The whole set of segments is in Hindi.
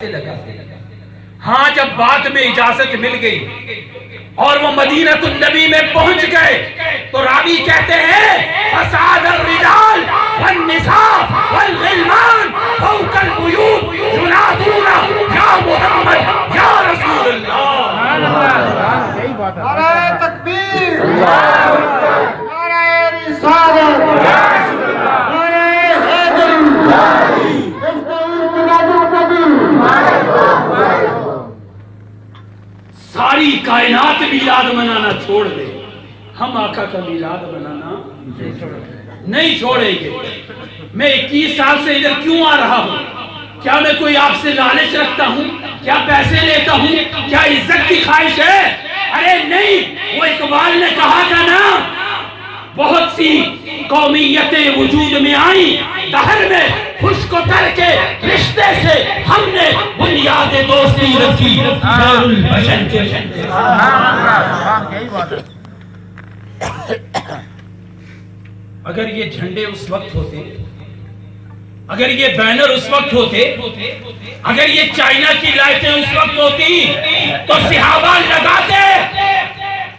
लगा। हाँ, जब बाद में इजाजत मिल गई और वो मदीनतुन नबी में पहुंच गए तो रावी कहते हैं फसाद रिजाल वन निसा वल गिलमान फौकल बुयूत युनादूना या मोहम्मद या रसूलुल्लाह। सही बात है। नारे तकबीर, नारे रिसालत, नारे हैदरी, सारी कायनात मिलाद मनाना छोड़ दे, हम आका का मिलाद मनाना नहीं छोड़ेंगे। मैं 21 साल से इधर क्यों आ रहा हूँ? क्या मैं कोई आपसे लालच रखता हूँ? क्या पैसे लेता हूँ? क्या इज्जत की ख्वाहिश है? अरे नहीं, वो इकबाल ने कहा था ना, बहुत सी कौमियतें वजूद में आई, दहर में खुश को करके रिश्ते से हमने बुनियाद दोस्ती रखी। यही बात है। अगर ये झंडे उस वक्त होते, अगर ये बैनर उस वक्त होते, अगर ये चाइना की लाइटें उस वक्त होती तो सहाबा लगाते,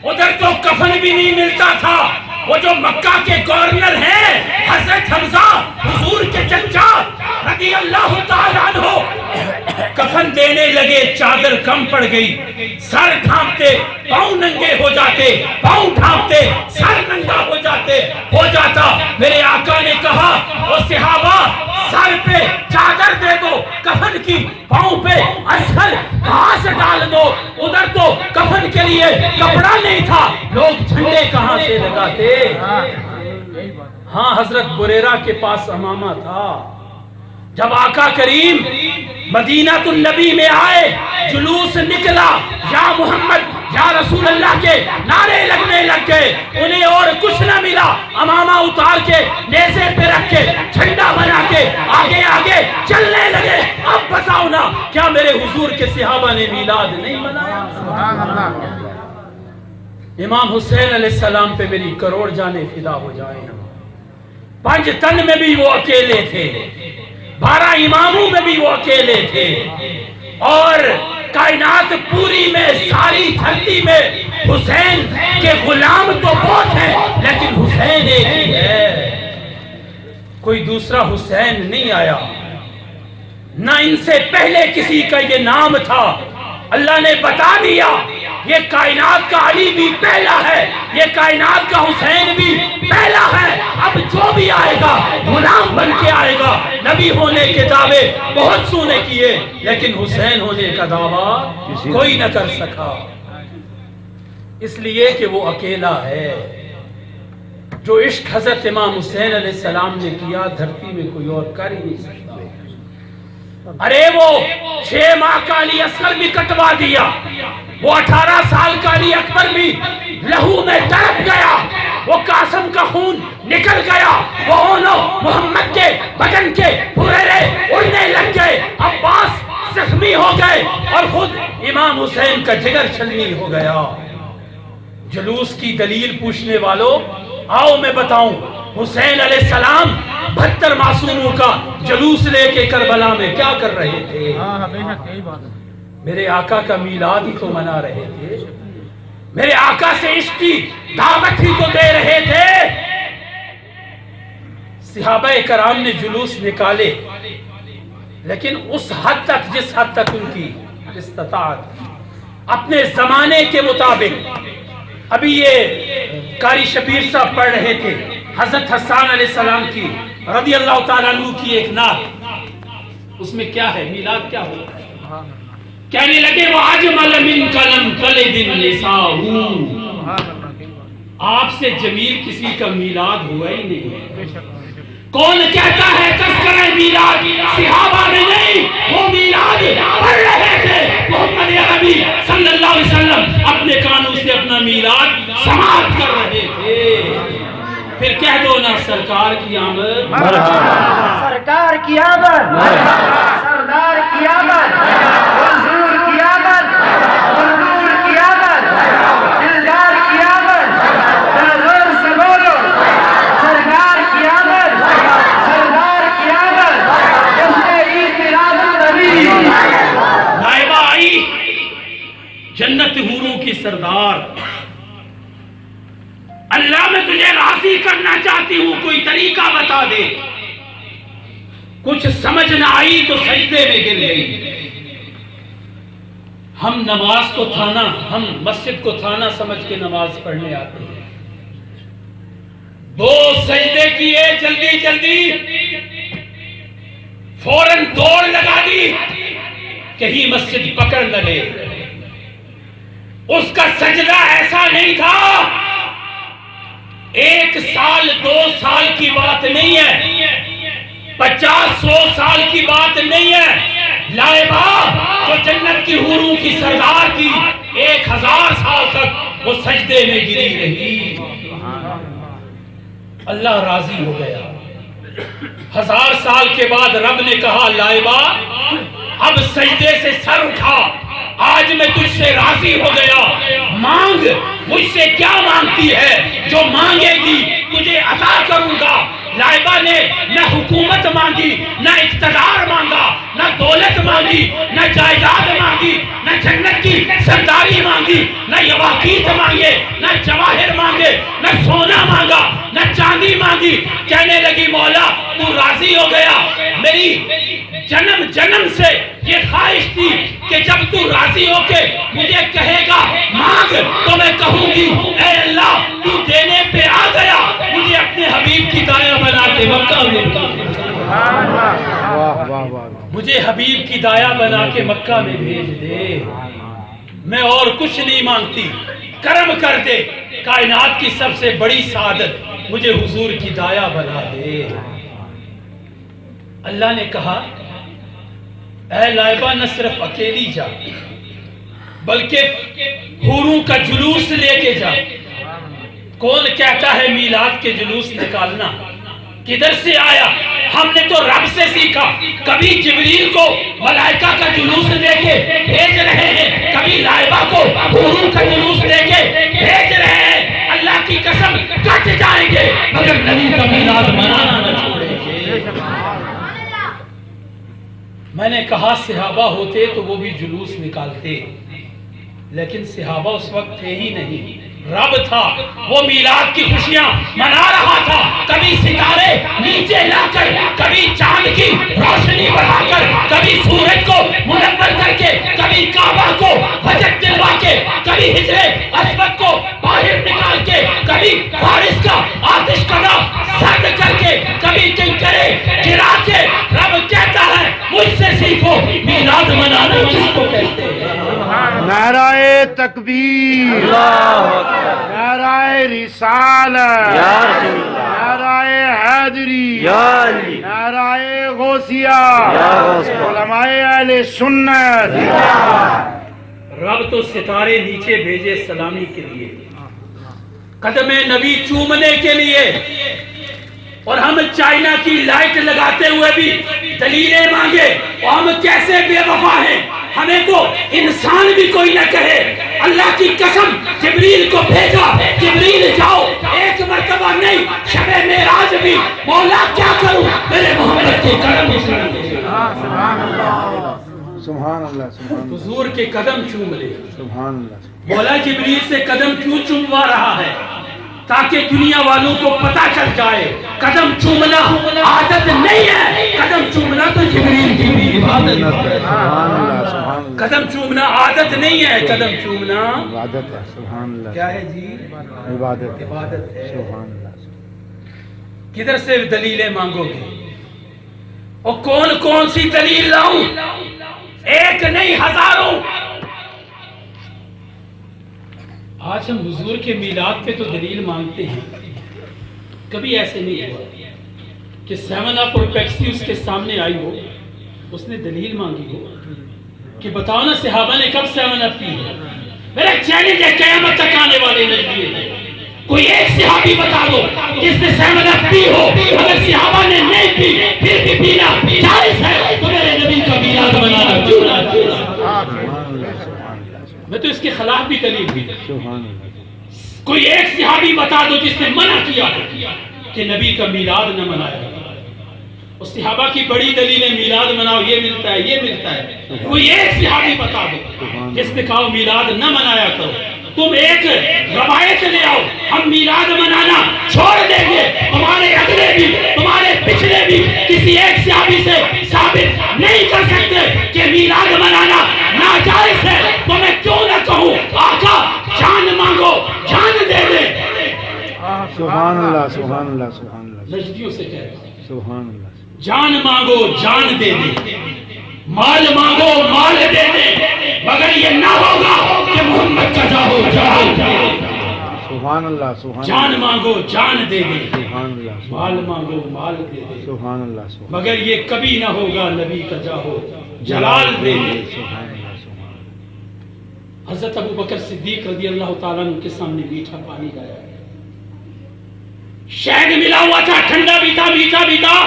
उधर तो कफन भी नहीं मिलता था। वो जो मक्का के गवर्नर हैं हजरत हमजा हुजूर के चचा रज़ी अल्लाह ताला अन्हु, कफन देने लगे, चादर कम पड़ गई, सर ढांपते पांव नंगे हो जाते, पांव ढांपते सर नंगा हो जाता। मेरे आका ने कहा ओ सहाबा, सर पे चादर दे दो कफन की, पांव पे असफल घास डाल दो। उधर तो कफन के लिए कपड़ा नहीं था, लोग झंडे कहां से लगाते? हाँ, हजरत बुरेरा के पास अमामा था। जब आका करीम मदीनतुन नबी में आए, जुलूस निकला, या मोहम्मद या रसूलुल्लाह के नारे लगने लग गए। उन्हें और कुछ न मिला, अमामा उतार के नेज़े पे रख के झंडा बना के आगे आगे चलने लगे। अब बताओ ना, क्या मेरे हुजूर के सहाबा ने मिलाद नहीं मनाया? इमाम हुसैन अलैहिस्सलाम पे मेरी करोड़ जाने फिदा हो जाए। पंजतन में भी वो अकेले थे, 12 इमामों में भी वो अकेले थे, और कायनात पूरी में, सारी धरती में हुसैन के गुलाम तो बहुत हैं, लेकिन हुसैन एक ही है, कोई दूसरा हुसैन नहीं आया। ना इनसे पहले किसी का ये नाम था, अल्लाह ने बता दिया ये कायनात का अली भी पहला है, ये कायनात का हुसैन भी पहला है। अब जो भी आएगा गुलाम बन के आएगा। नबी होने के दावे बहुत सुने किए, लेकिन हुसैन होने का दावा कोई न कर सका, इसलिए कि वो अकेला है। जो इश्क हजरत इमाम हुसैन अलैहिस्सलाम ने किया, धरती में कोई और कर ही नहीं सकता। अरे वो 6 माह का अली असगर भी कटवा दिया, वो 18 साल का अली अकबर भी लहू में तड़प गया, वो कासिम का खून निकल गया, वो मोहम्मद के बदन के फुरेरे उड़ने लग गए, अब्बास जख्मी हो गए, और खुद इमाम हुसैन का जिगर छलनी हो गया। जुलूस की दलील पूछने वालों, आओ मैं बताऊं, हुसैन अलैहिस्सलाम 72 मासूमों का जुलूस लेके करबला में क्या कर रहे थे? मेरे आका का मीलाद ही तो मना रहे थे, मेरे आका से इश्क की दावत ही तो दे रहे थे। सहाबाए कराम ने जुलूस निकाले, लेकिन उस हद तक जिस हद तक उनकी इस्तिताअत, अपने जमाने के मुताबिक। अभी ये कारी शबीर साहब पढ़ रहे थे हजरत हसन अलैहिस्सलाम की रज़ी अल्लाह ताला अन्हु की एक नात, उसमें क्या है, मिलाद क्या होता है? कहने लगे वो अजमल मिन कलम कले दिन निसाहू, आपसे जमील किसी का मिलाद हुआ ही नहीं है। कौन कहता है तस्करे मिलाद? सहाबा ने नहीं, वो मिलाद पढ़ रहे थे। मोहम्मद अरबी सल्लल्लाहु अलैहि वसल्लम अपने कानों से अपना मिलाद समाप्त कर रहे थे। फिर कह दो ना, सरकार की आमद, सरकार की आमद, सरदार की आमद, हुजूर की आमद, हुजूर की आमद, दिलदार की आमद, जोर से बोलो, सरकार की आमद, सरदार की आमद, जश्न ईद मिलादुन नबी। की सरदार, अल्लाह मैं तुझे राजी करना चाहती हूं, कोई तरीका बता दे। कुछ समझ ना आई तो सजदे में गिर गई। हम नमाज को थाना, हम मस्जिद को थाना समझ के नमाज पढ़ने आते हैं। 2 सजदे किए जल्दी जल्दी, फौरन दौड़ लगा दी, कहीं मस्जिद पकड़ न ले। उसका सजदा ऐसा नहीं था, 1 साल 2 साल की बात नहीं है, 50-100 साल की बात नहीं है। लाइबा जो जन्नत की हूरों की सरदार थी, 1000 साल तक वो सजदे में गिरी रही। अल्लाह राजी हो गया। 1000 साल के बाद रब ने कहा, लाइबा अब सजदे से सर उठा, आज मैं तुझसे राजी हो गया, मांग मुझसे क्या मांगती है, जो मांगेगी तुझे अता करूंगा। लाइबा ने न हुकूमत मांगी, न इख्तियार मांगा, न दौलत मांगी, न जायदाद मांगी, न जन्नत की सरदारी मांगी, न यवाकीत मांगे, न जवाहिर मांगे, न सोना मांगा, न चांदी मांगी। कहने लगी, मौला तू राजी हो गया, मेरी जन्म जन्म से ये ख्वाहिश थी कि जब तू राजी होके मुझे कहेगा मांग, तो मैं कहूंगी ऐ अल्लाह तू देने पे आ गया, मुझे अपने हबीब की दाया बना के मक्का में, मुझे हबीब की दाया बना के मक्का में भेज दे। मैं और कुछ नहीं मांगती, कर्म कर दे, कायनात की सबसे बड़ी सादत मुझे हुजूर की दाया बना दे। अल्लाह ने कहा, ऐ लाइबा न सिर्फ अकेली जा, बल्कि हुरूं का जुलूस लेके जा। कौन कहता है मीलाद के जुलूस निकालना? किधर से आया? हमने तो रब से सीखा। कभी जिब्रील को मलाइका का जुलूस लेके भेज रहे हैं, कभी लाइबा को हुरूं का जुलूस लेके भेज रहे हैं। अल्लाह की कसम कट जाएंगे मगर नबी का मीलाद मनाना न छोड़ेंगे। मैंने कहा सहाबा होते तो वो भी जुलूस निकालते, लेकिन सहाबा उस वक्त थे ही नहीं, रब था। वो मीलाद की खुशियां मना रहा था, कभी सितारे नीचे लाकर, कभी चांद की रोशनी बढ़ाकर, कभी सूरज को मुनव्वर करके, कभी काबा को वजद दिलवा के, कभी हिजरे अस्वद को बाहर निकाल के, कभी फारिस का आतिश कदा सर्द करके, कभी किंकरे गिरा के। रब कहता है मुझसे सीखो मीलाद मनाना किसको कहते हैं। नाराए तकबीर, नाराए रिसालत, नाराए हैदरी, नाराए गौसिया, उलमाए अहले सुन्नत। रब तो सितारे नीचे भेजे सलामी के लिए, कदमे नबी चूमने के लिए, और हम चाइना की लाइट लगाते हुए भी दलीलें मांगे। और हम कैसे बेवफा हैं, हमें तो इंसान भी कोई न कहे। अल्लाह की कसम जिब्रील को भेजा, जिब्रील जाओ, एक मर्तबा नहीं, शबे मेराज भी। मौला क्या करूं मेरे मोहम्मद के कदम सुभान अल्लाह, हुजूर के कदम चूम ले। सुभान अल्लाह। मौला जिब्रील से कदम क्यों चूमवा रहा है? ताकि दुनिया वालों को पता चल जाए कदम चूमना आदत नहीं है, कदम चूमना तो जिब्रील की भी इबादत है। कदम चूमना आदत नहीं है, कदम चूमना इबादत है। सुभान अल्लाह। क्या है जी? इबादत, इबादत है। सुभान अल्लाह। किधर से दलीलें मांगोगे? और कौन कौन सी दलील लाऊं? एक नहीं हजारों। आज हम हुजूर के मीलाद पे तो दलील मांगते हैं, कभी ऐसे नहीं हुआ कि 7 अप और पेप्सी उसके सामने आई हो, उसने दलील मांगी हो कि बताओ ना सहाबा ने कब 7 अप पी है। मेरा चैलेंज है क़यामत तक आने वाले नजरिए, कोई एक सहाबी बता दो जिसने 7 अप पी हो। अगर सहाबा ने नहीं पी फिर भी पीना जायज है, तो मेरे नबी का मीलाद मनाना क्यों ना? मैं तो इसके खिलाफ भी दलील दी। कोई एक सहाबी बता दो जिसने मना किया कि नबी का मीलाद न मनाया। उस सहाबा की बड़ी दलीलें मीलाद मनाओ, ये मिलता है, ये मिलता है। कोई एक सहाबी बता दो जिसने कहा मीलाद न मनाया करो। तुम एक रवायत ले आओ, हम मीलाद मनाना छोड़ देंगे। तुम्हारे अगले भी तुम्हारे पिछले भी किसी एक सहाबी से साबित नहीं कर सकते कि मीलाद मनाना नाजायज है। तो मैं क्यों ना कहूं, आका जान मांगो जान दे दे। सुभान अल्लाह, सुभान अल्लाह, सुभान अल्लाह, नजदियों से कह रहा हूं, सुभान अल्लाह, जान मांगो जान दे दे, माल मांगो माल दे दे, मगर ये ना होगा कि मोहम्मद का जाओ जाओ। सुभान अल्लाह, सुभान जान मांगो जान दे दे, सुभान अल्लाह, माल मांगो माल दे दे, सुभान अल्लाह, सुभान मगर ये कभी ना होगा नबी का जाओ जलाल दे दे। सुभान अल्लाह, सुभान अल्लाह। हजरत अबू बकर सिद्दीक रज़ी अल्लाह ताला अन्हु के सामने मीठा पानी लाया, शहद मिला हुआ था, ठंडा भी था, मीठा भी था।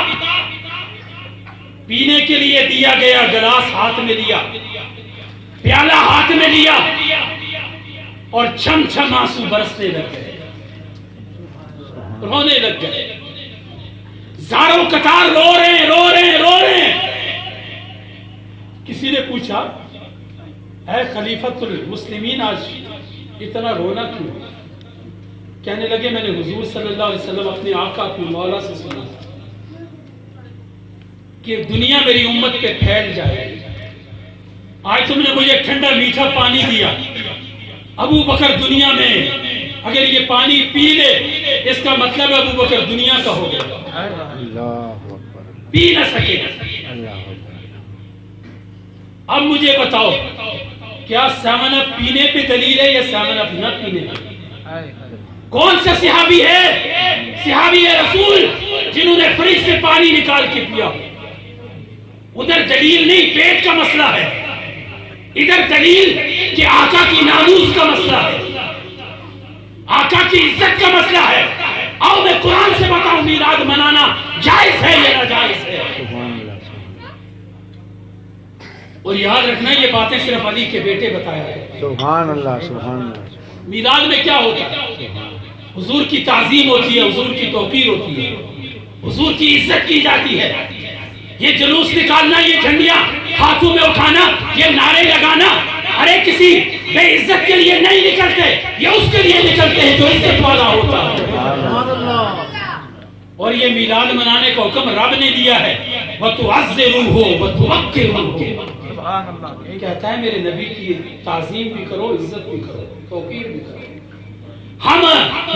पीने के लिए दिया गया, गिलास हाथ में लिया, प्याला हाथ में लिया और छम छम आंसू बरसने लग गए, रोने लग गए। जारों कतार रो रहे हैं, रो रहे हैं, रो रहे हैं। किसी ने पूछा, ऐ खलीफतुल मुस्लिमीन, आज इतना रोना क्यों? कहने लगे, मैंने हुजूर सल्लल्लाहु अलैहि वसल्लम अपने आका अपने मौला से सुना कि दुनिया मेरी उम्मत पे फैल जाए। आज तुमने मुझे ठंडा मीठा पानी दिया, अबू बकर दुनिया में अगर ये पानी पी ले, इसका मतलब अबू बकर दुनिया का हो गया, अल्लाहु अकबर, पी न सकेगा। अल्लाहु अकबर। अब मुझे बताओ, क्या सामना पीने पे दलील है या सामना न पीने पे? कौन सा सिहाबी है, सिहाबी है रसूल, जिन्होंने फ्रिज से पानी निकाल के पिया? उधर दलील नहीं, पेट का मसला है, इधर दलील कि आका की नामूस का मसला है, आका की इज्जत का मसला है। आओ मैं कुरान से बताऊं, मीलाद मनाना जायज है या नाजायज है? सुभान अल्लाह, सुभान और याद रखना, ये बातें सिर्फ अली के बेटे बताया है। सुभान अल्लाह, सुभान अल्लाह। मीलाद में क्या होता है? हुजूर की ताजीम होती है, हुजूर की तौकीर होती है, हुजूर की इज्जत की जाती है। ये जुलूस निकालना, ये झंडियां हाथों में उठाना, ये नारे लगाना, अरे किसी बेइज्जत के लिए नहीं निकलते, ये उसके लिए निकलते हैं जो इज्जत वाला होता है। और ये मीलाद मनाने का हुक्म रब ने दिया है, वतुअज़्ज़िरूहु वतुवक्किरूहु। कहता है मेरे नबी की ताजीम भी करो, इज्जत भी करो, तौकीर भी करो। हम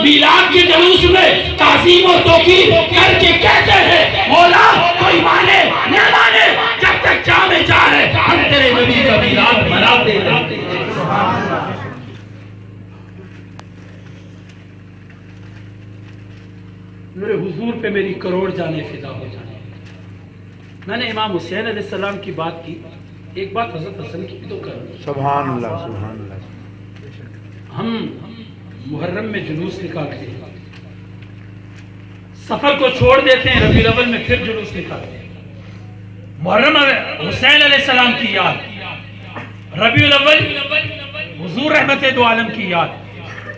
मीलाद के जुलूस में ताजीम और तौकीर करके कहते हैं, मौला कोई माने न माने, जब तक जामे जा है हम तेरे नबी का मीलाद मनाते रहते हैं। मेरे हुजूर पे मेरी करोड़ जाने फिदा हो जाने। मैंने इमाम हुसैन अलैहिस्सलाम की बात की, एक बात हजरत हसन की भी तो करूं। सुभान अल्लाह, सुभान अल्लाह। हम मुहर्रम में जुलूस निकालते हैं, सफर को छोड़ देते हैं, रबीउल अव्वल में फिर जुलूस निकालते हैं। मुहर्रम हुसैन अलैहिस्सलाम की याद, रबीउल अव्वल हुजूर रहमत दो आलम की याद,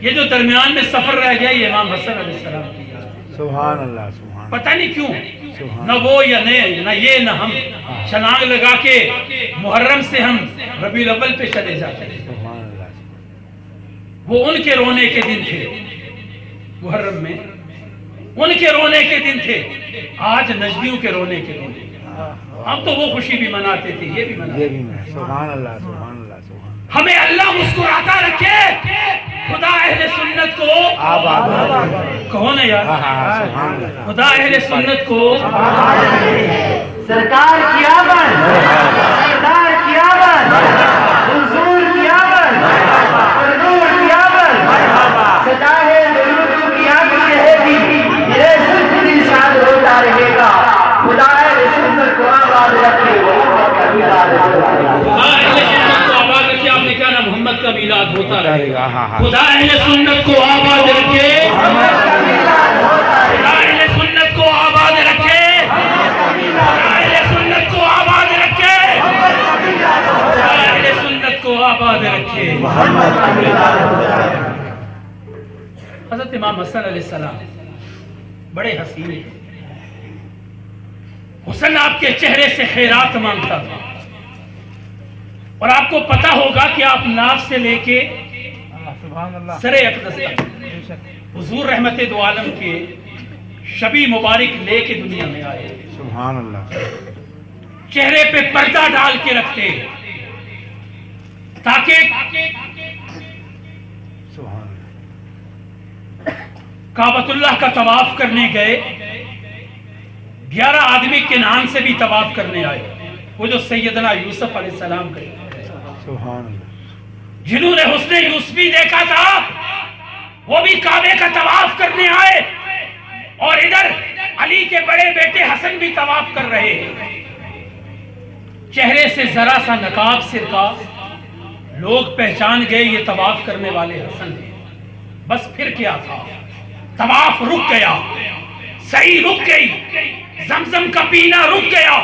ये जो दरमियान में सफर रह गया ये इमाम हसन अलैहिस्सलाम की याद। सुभान अल्लाह, सुभान। पता नहीं क्यों न वो या न ये न हम छलांग लगा के मुहर्रम से हम रबीउल अव्वल पे चले जाते हैं। सुभान अल्लाह। वो उनके रोने के दिन थे, मुहर्रम में उनके रोने के दिन थे, आज नजदियों के रोने के दिन। हम तो वो खुशी भी मनाते थे, ये भी मनाते थे। सुभान अल्लाह, सुभान अल्लाह, सुभान। हमें अल्लाह मुस्कुराता रखे, खुदा अहले सुन्नत को आबाद कहो ना यार, खुदा अहले सुन्नत को सरकार की आमद, सरदार की आमद, हुजूर की आमद, हुजूर की आमद, सदाए दुरूद की आमद रहेगी, ये सिर्फ इरशाद होता रहेगा। खुदा अहले सुन्नत को आबाद रखे, मोहम्मद का मीलाद होता रहेगा। अहले सुन्नत को आबाद रखे, आपने क्या ना मोहम्मद का मीलाद होता रहेगा। खुदा अहले सुन्नत को आबाद रखे, खुदा अहले सुन्नत को आबाद रखे, अहले सुन्नत को आबाद रखे, अहले सुन्नत को आबाद रखे। हज़रत इमाम हसन अलैहिस्सलाम बड़े हसीन हैं। हुसन आपके चेहरे से खैरात मांगता था, और आपको पता होगा कि आप नाक से लेके सरे अक़दस तक हुजूर रहमत दो आलम के शबी मुबारक लेके दुनिया में आए। सुभान अल्लाह। चेहरे पे पर्दा डाल के रखते ताकि सुभान काबतुल्लाह का तवाफ करने गए। 11 आदमी किनान से भी तवाफ करने आए, वो जो सैयदना यूसुफ अलैहिस्सलाम के, सुभान अल्लाह। जिन्होंने हुस्ने यूसुफी देखा था, वो भी काबे का तवाफ करने आए। और इधर अली के बड़े बेटे हसन भी तवाफ कर रहे हैं। चेहरे से जरा सा नकाब सिर का, लोग पहचान गए ये तवाफ करने वाले हसन हैं। बस फिर क्या था, तवाफ रुक गया, सही रुक गई, जमजम का पीना रुक गया।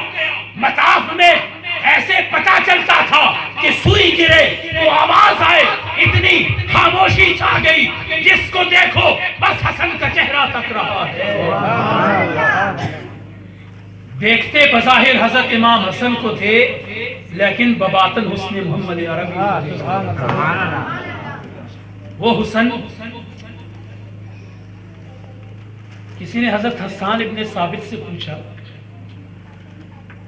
मताफ में ऐसे पता चलता था कि सुई गिरे तो आवाज आए, इतनी खामोशी छा गई, जिसको देखो बस हसन का चेहरा तक रहा है। देखते बज़ाहिर हजरत इमाम हसन को थे, लेकिन बबातन हुस्न मोहम्मद अरबी। वो हुसन, किसी ने हजरत हसन इब्ने साबित से पूछा,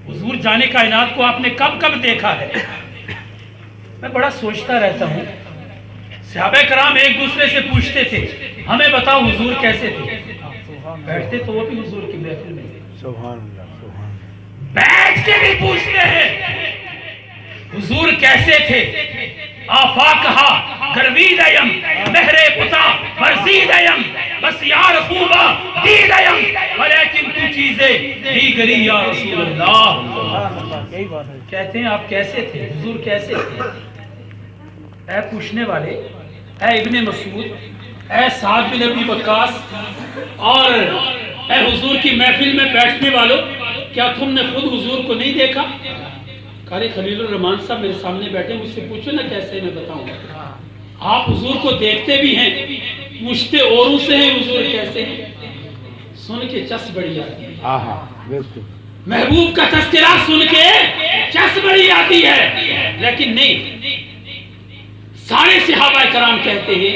हुजूर जाने कायनात को आपने कब कब देखा है? मैं बड़ा सोचता रहता हूँ। सहाबा कराम एक दूसरे से पूछते थे, हमें बताओ हुजूर कैसे थे? बैठते तो वो भी हुजूर की महफिल में, सुभान अल्लाह, सुभान अल्लाह। बैठ के भी पूछते हैं हुजूर कैसे थे? आफा कहा गर्वीदयम महरे पुता वर्जीदयम बस यार खूबा दीदयम वलेकिन तू चीजें दी गरी या रसूल अल्लाह। कहते हैं आप कैसे थे, हुजूर कैसे थे? ऐ पूछने वाले, ऐ इब्ने मसूद, ऐ साद बिन अबी वक्कास और ऐ हुजूर की महफिल में बैठने वालों, क्या तुमने खुद हुजूर को नहीं देखा? कारी खलीलुर रहमान साहब मेरे सामने बैठे, मुझसे पूछो ना कैसे मैं बताऊंगा। आप हुजूर को देखते भी हैं, पूछते औरों से हैं हुजूर कैसे हैं। सुन के चस बड़ी आती है। आहा, बिल्कुल। महबूब का तस्करा सुन के चस बड़ी आती है, लेकिन नहीं। सारे सहाबा कराम कहते हैं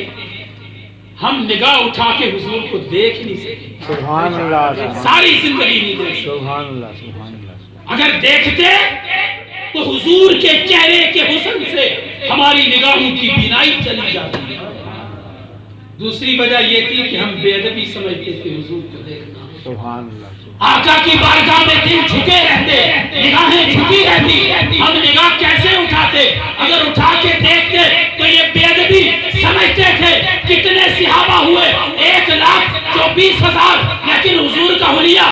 हम निगाह उठा के हुजूर को देख ही नहीं सके। सुभान अल्लाह, सारी जिंदगी नहीं देख सके। सुभान अल्लाह, सुभान अल्लाह। अगर देखते तो हुजूर के चेहरे के हुस्न से हमारी निगाहों की बीनाई चली जाती है। दूसरी वजह यह थी कि हम बेअदबी समझते थे हुजूर को देखना। सुभान अल्लाह। आका की बारगाह में दिल झुके रहते, निगाहें झुकी रहती, हम निगाह कैसे उठाते? अगर उठा के देखते तो ये बेअदबी समझते थे। कितने सहाबा हुए? 1,24,000, लेकिन हुजूर का हुलिया